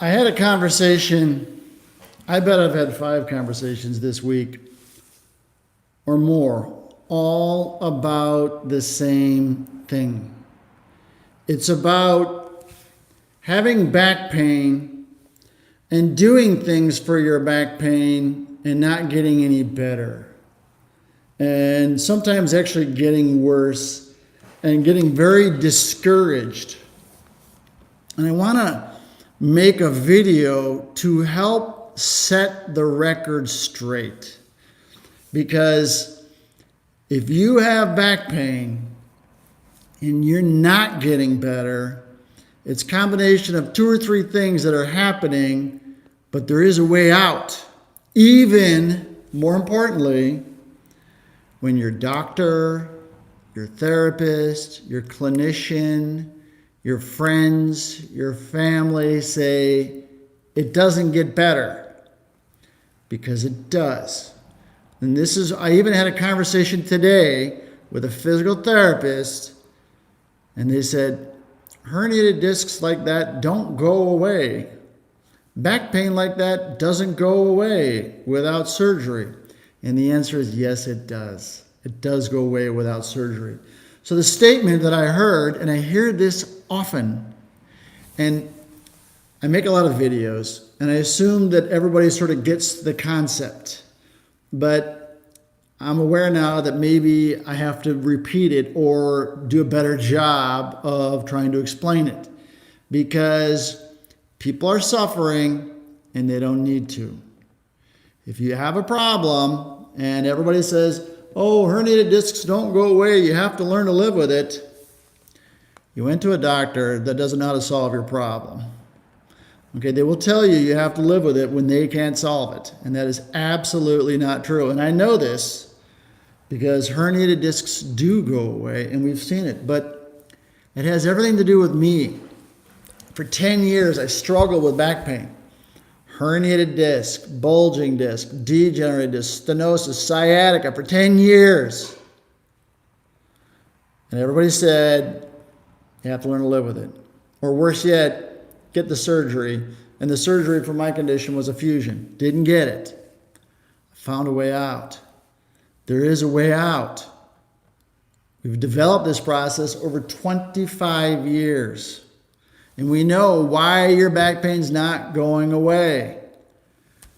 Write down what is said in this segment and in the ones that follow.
I had a conversation, I bet I've had 5 conversations this week or more, all about the same thing. It's about having back pain and doing things for your back pain and not getting any better. And sometimes actually getting worse and getting very discouraged. And I want to make a video to help set the record straight. Because if you have back pain and you're not getting better, it's a combination of 2 or 3 things that are happening, but there is a way out. Even, more importantly, when your doctor, your therapist, your clinician, your friends, your family say it doesn't get better, because it does. And I even had a conversation today with a physical therapist, and they said, herniated discs like that don't go away. Back pain like that doesn't go away without surgery. And the answer is yes, it does. It does go away without surgery. So the statement that I heard, and I hear this often, and I make a lot of videos, and I assume that everybody sort of gets the concept. But I'm aware now that maybe I have to repeat it or do a better job of trying to explain it. Because people are suffering and they don't need to. If you have a problem and everybody says, oh, herniated discs don't go away, you have to learn to live with it, you went to a doctor that doesn't know how to solve your problem. Okay, they will tell you you have to live with it when they can't solve it. And that is absolutely not true. And I know this because herniated discs do go away, and we've seen it. But it has everything to do with me. For 10 years, I struggled with back pain. Herniated disc, bulging disc, degenerative disc, stenosis, sciatica for 10 years. And everybody said, you have to learn to live with it. Or worse yet, get the surgery. And the surgery for my condition was a fusion. Didn't get it. Found a way out. There is a way out. We've developed this process over 25 years. And we know why your back pain's not going away.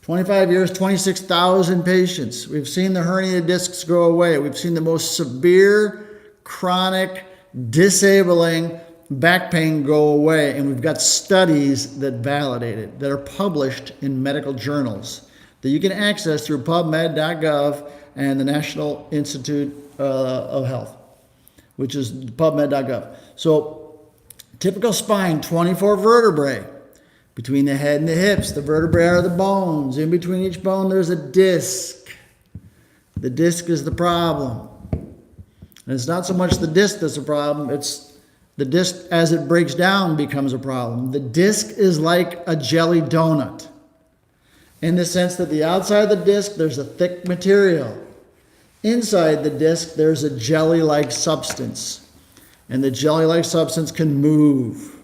25 years, 26,000 patients. We've seen the herniated discs go away. We've seen the most severe, chronic, disabling back pain go away. And we've got studies that validate it, that are published in medical journals, that you can access through pubmed.gov and the National Institute of Health, which is pubmed.gov. So, typical spine, 24 vertebrae. Between the head and the hips, the vertebrae are the bones. In between each bone, there's a disc. The disc is the problem. And it's not so much the disc that's a problem, it's the disc as it breaks down becomes a problem. The disc is like a jelly donut, in the sense that the outside of the disc, there's a thick material. Inside the disc, there's a jelly-like substance. And the jelly-like substance can move.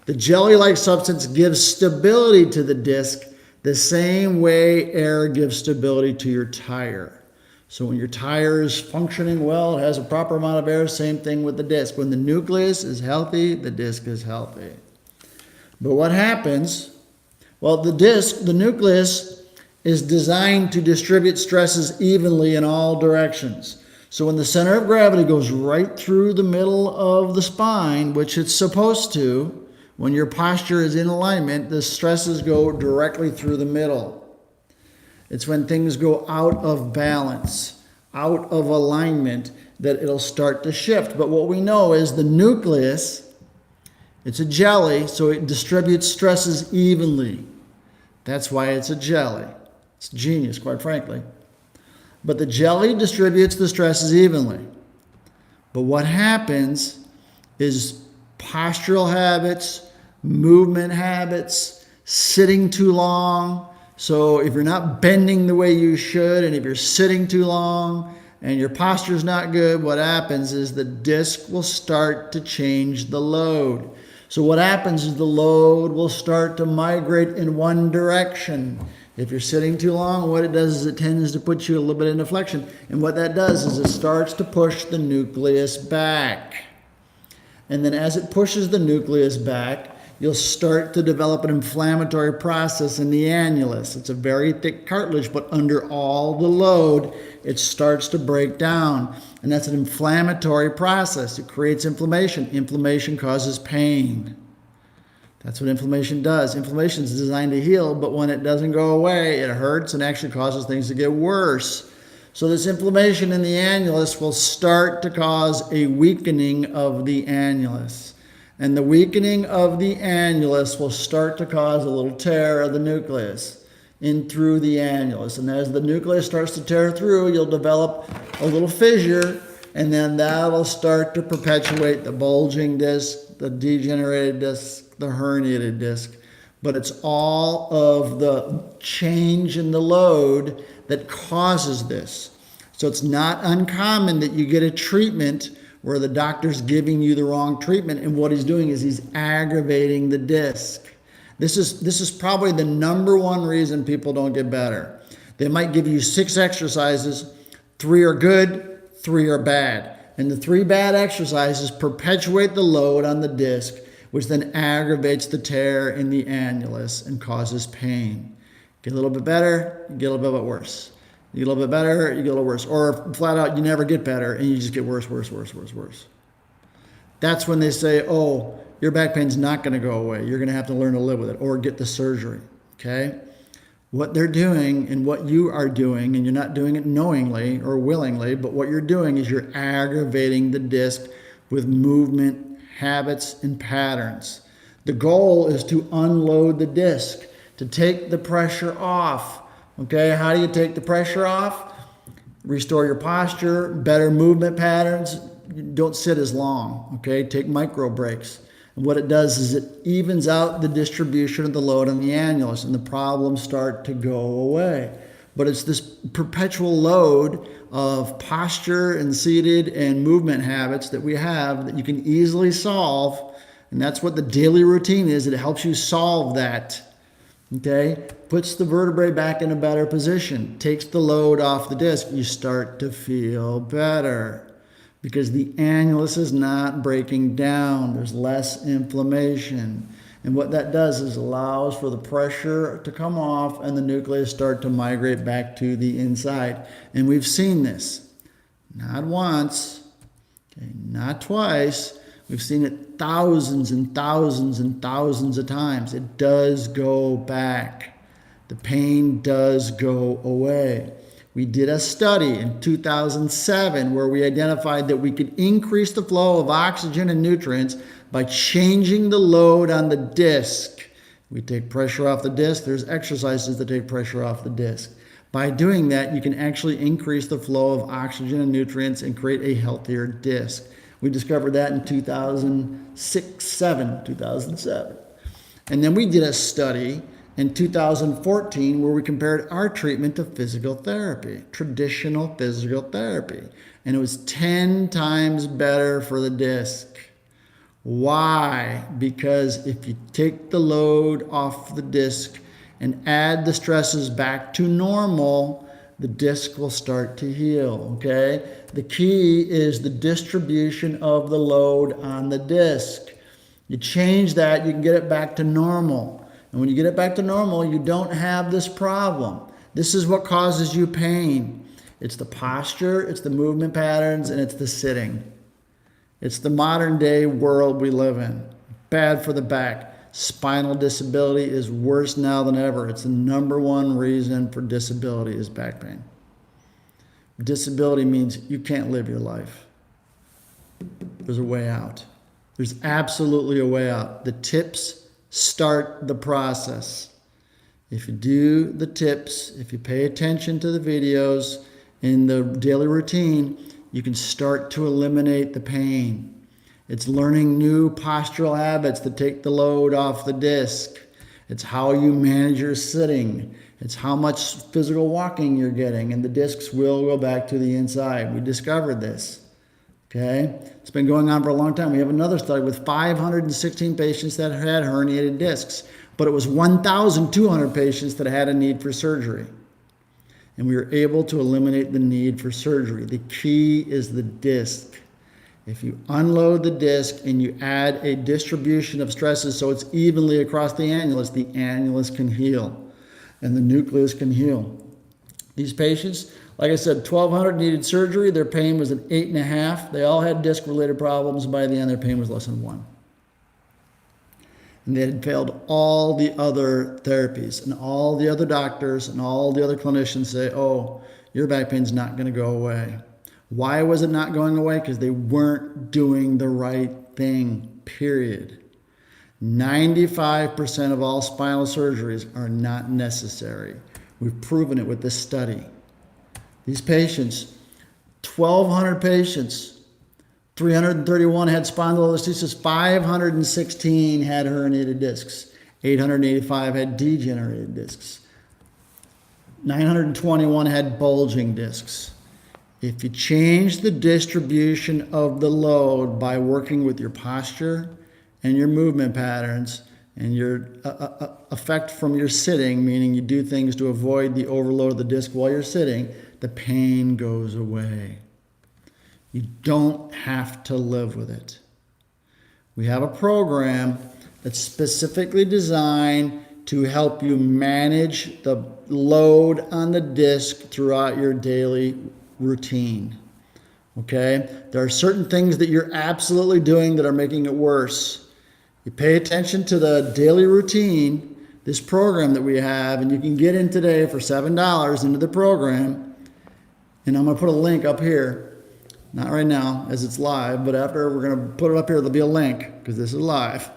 The jelly-like substance gives stability to the disc the same way air gives stability to your tire. So when your tire is functioning well, it has a proper amount of air, same thing with the disc. When the nucleus is healthy, the disc is healthy. But what happens? Well, the nucleus is designed to distribute stresses evenly in all directions. So when the center of gravity goes right through the middle of the spine, which it's supposed to, when your posture is in alignment, the stresses go directly through the middle. It's when things go out of balance, out of alignment, that it'll start to shift. But what we know is the nucleus, it's a jelly, so it distributes stresses evenly. That's why it's a jelly. It's genius, quite frankly. But the jelly distributes the stresses evenly. But what happens is postural habits, movement habits, sitting too long. So if you're not bending the way you should, and if you're sitting too long, and your posture's not good, what happens is the disc will start to change the load. So what happens is the load will start to migrate in one direction. If you're sitting too long, what it does is it tends to put you a little bit into flexion. And what that does is it starts to push the nucleus back. And then as it pushes the nucleus back, you'll start to develop an inflammatory process in the annulus. It's a very thick cartilage, but under all the load, it starts to break down. And that's an inflammatory process. It creates inflammation. Inflammation causes pain. That's what inflammation does. Inflammation is designed to heal, but when it doesn't go away, it hurts and actually causes things to get worse. So this inflammation in the annulus will start to cause a weakening of the annulus. And the weakening of the annulus will start to cause a little tear of the nucleus in through the annulus. And as the nucleus starts to tear through, you'll develop a little fissure, and then that'll start to perpetuate the bulging disc, the degenerated disc, the herniated disc. But it's all of the change in the load that causes this. So it's not uncommon that you get a treatment where the doctor's giving you the wrong treatment, and what he's doing is he's aggravating the disc. This is probably the number one reason people don't get better. They might give you 6 exercises, 3 are good, 3 are bad. And the 3 bad exercises perpetuate the load on the disc, which then aggravates the tear in the annulus and causes pain. Get a little bit better, get a little bit worse. You get a little bit better, you get a little worse. Or flat out, you never get better and you just get worse, worse, worse, worse, worse. That's when they say, oh, your back pain's not going to go away. You're going to have to learn to live with it or get the surgery, okay? What they're doing and what you are doing, and you're not doing it knowingly or willingly, but what you're doing is you're aggravating the disc with movement, habits, and patterns. The goal is to unload the disc, to take the pressure off. Okay, how do you take the pressure off? Restore your posture, better movement patterns. Don't sit as long, okay? Take micro breaks. And what it does is it evens out the distribution of the load on the annulus, and the problems start to go away. But it's this perpetual load of posture and seated and movement habits that we have that you can easily solve. And that's what the daily routine is. It helps you solve that. Okay? Puts the vertebrae back in a better position. Takes the load off the disc. You start to feel better because the annulus is not breaking down. There's less inflammation. And what that does is allows for the pressure to come off and the nucleus start to migrate back to the inside. And we've seen this. Not once, okay, not twice. We've seen it thousands and thousands and thousands of times. It does go back. The pain does go away. We did a study in 2007 where we identified that we could increase the flow of oxygen and nutrients by changing the load on the disc. We take pressure off the disc. There's exercises that take pressure off the disc. By doing that, you can actually increase the flow of oxygen and nutrients and create a healthier disc. We discovered that in 2007. And then we did a study in 2014 where we compared our treatment to physical therapy, traditional physical therapy. And it was 10 times better for the disc. Why? Because if you take the load off the disc and add the stresses back to normal, the disc will start to heal, okay? The key is the distribution of the load on the disc. You change that, you can get it back to normal. And when you get it back to normal, you don't have this problem. This is what causes you pain. It's the posture, it's the movement patterns, and it's the sitting. It's the modern day world we live in. Bad for the back. Spinal disability is worse now than ever. It's the number one reason for disability is back pain. Disability means you can't live your life. There's a way out. There's absolutely a way out. The tips start the process. If you do the tips, if you pay attention to the videos in the daily routine, you can start to eliminate the pain. It's learning new postural habits that take the load off the disc. It's how you manage your sitting. It's how much physical walking you're getting, and the discs will go back to the inside. We discovered this. Okay? It's been going on for a long time. We have another study with 516 patients that had herniated discs, but it was 1,200 patients that had a need for surgery. And we were able to eliminate the need for surgery. The key is the disc. If you unload the disc and you add a distribution of stresses so it's evenly across the annulus can heal and the nucleus can heal. These patients, like I said, 1,200 needed surgery. Their pain was an 8.5. They all had disc-related problems. By the end, their pain was less than 1. And they had failed all the other therapies, and all the other doctors and all the other clinicians say, oh, your back pain's not going to go away. Why was it not going away? Because they weren't doing the right thing, period. 95% of all spinal surgeries are not necessary. We've proven it with this study. These patients, 1,200 patients, 331 had spondylolisthesis, 516 had herniated discs, 885 had degenerated discs, 921 had bulging discs. If you change the distribution of the load by working with your posture and your movement patterns and your effect from your sitting, meaning you do things to avoid the overload of the disc while you're sitting, the pain goes away. You don't have to live with it. We have a program that's specifically designed to help you manage the load on the disc throughout your daily routine. Okay? There are certain things that you're absolutely doing that are making it worse. You pay attention to the daily routine, this program that we have, and you can get in today for $7 into the program. And I'm going to put a link up here. Not right now, as it's live, but after we're going to put it up here, there'll be a link, because this is live.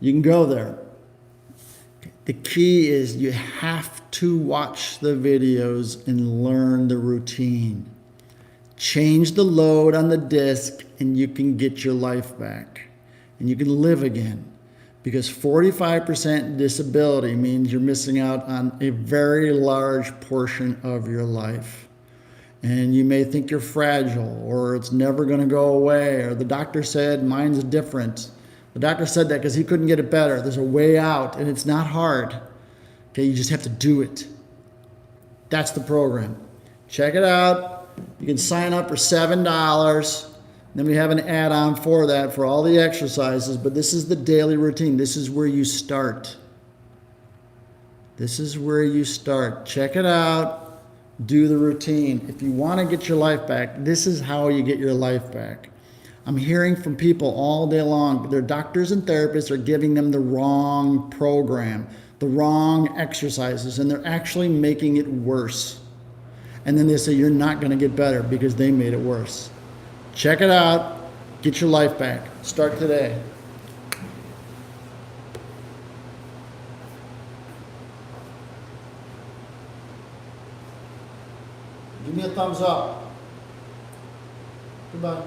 You can go there. The key is you have to watch the videos and learn the routine. Change the load on the disc, and you can get your life back. And you can live again. Because 45% disability means you're missing out on a very large portion of your life. And you may think you're fragile, or it's never going to go away, or the doctor said mine's different. The doctor said that because he couldn't get it better. There's a way out, and it's not hard. Okay, you just have to do it. That's the program. Check it out. You can sign up for $7. Then we have an add-on for that for all the exercises, but this is the daily routine. This is where you start. This is where you start. Check it out. Do the routine. If you want to get your life back, this is how you get your life back. I'm hearing from people all day long. Their doctors and therapists are giving them the wrong program, the wrong exercises, and they're actually making it worse. And then they say you're not going to get better because they made it worse. Check it out. Get your life back. Start today. Give me a thumbs up. Goodbye.